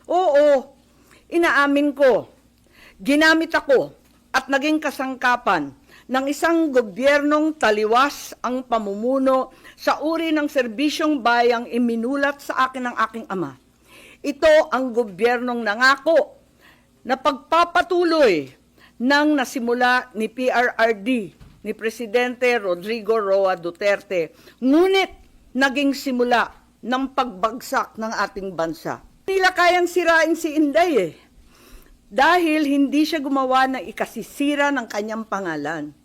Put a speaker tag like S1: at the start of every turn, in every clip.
S1: Oo, inaamin ko, ginamit ako at naging kasangkapan ng isang gobyernong taliwas ang pamumuno sa uri ng serbisyong bayang iminulat sa akin ng aking ama. Ito ang gobyernong nangako na pagpapatuloy ng nasimula ni PRRD, ni Presidente Rodrigo Roa Duterte, ngunit naging simula ng pagbagsak ng ating bansa. Hindi nila kayang sirain si Inday dahil hindi siya gumawa ng ikasisira ng kanyang pangalan.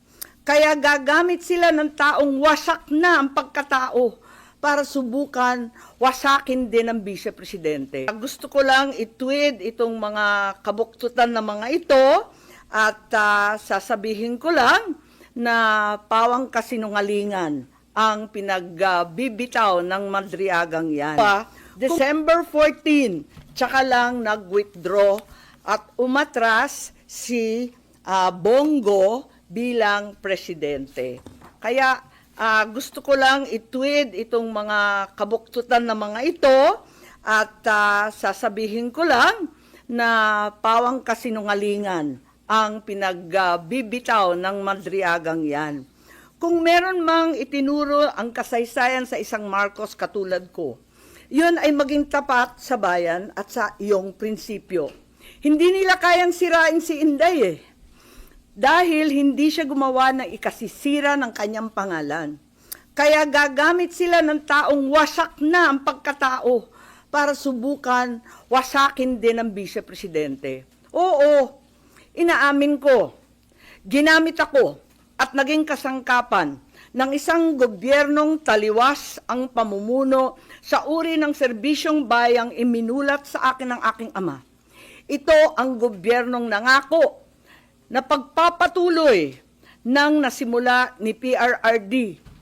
S1: Kaya gagamit sila ng taong wasak na ang pagkatao para subukan wasakin din ang vice-presidente. Gusto ko lang itweet itong mga kabuktutan na mga ito at sasabihin ko lang na pawang kasinungalingan ang pinagbibitaw ng Madriagang yan. December 14, tsaka lang nag-withdraw at umatras si Bongo bilang presidente. Kaya gusto ko lang itweet itong mga kabuktutan na mga ito at sasabihin ko lang na pawang kasinungalingan ang pinagbibitaw ng Madriagang yan. Kung meron mang itinuro ang kasaysayan sa isang Marcos katulad ko, yun ay maging tapat sa bayan at sa iyong prinsipyo. Hindi nila kayang sirain si Inday dahil hindi siya gumawa ng ikasisira ng kanyang pangalan. Kaya gagamit sila ng taong wasak na ang pagkatao para subukan wasakin din ang vice-presidente. Oo, inaamin ko, ginamit ako at naging kasangkapan ng isang gobyernong taliwas ang pamumuno sa uri ng serbisyong bayang iminulat sa akin ng aking ama. Ito ang gobyernong nangako na pagpapatuloy ng nasimula ni PRRD,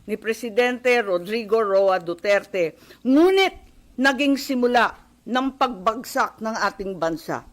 S1: ni Presidente Rodrigo Roa Duterte, ngunit naging simula ng pagbagsak ng ating bansa.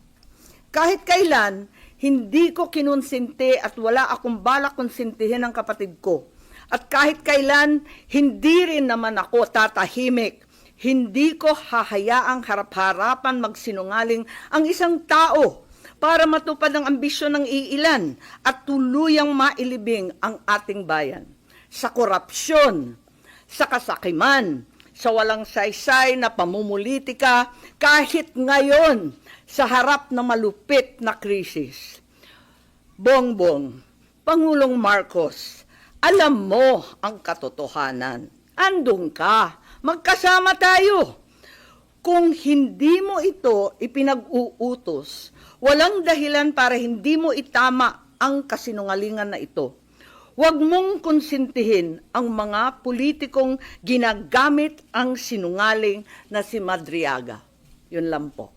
S1: Kahit kailan, hindi ko kinonsinti at wala akong balak konsintihin ang kapatid ko. At kahit kailan, hindi rin naman ako tatahimik. Hindi ko hahayaang harap-harapan magsinungaling ang isang tao para matupad ang ambisyon ng iilan at tuluyang mailibing ang ating bayan. Sa korupsyon, sa kasakiman, sa walang saysay na pamumulitika, kahit ngayon sa harap ng malupit na krisis. Bongbong, Pangulong Marcos, alam mo ang katotohanan. Andun ka, magkasama tayo. Kung hindi mo ito ipinag-uutos, walang dahilan para hindi mo itama ang kasinungalingan na ito. Huwag mong konsintihin ang mga politikong ginagamit ang sinungaling na si Madriaga. Yun lang po.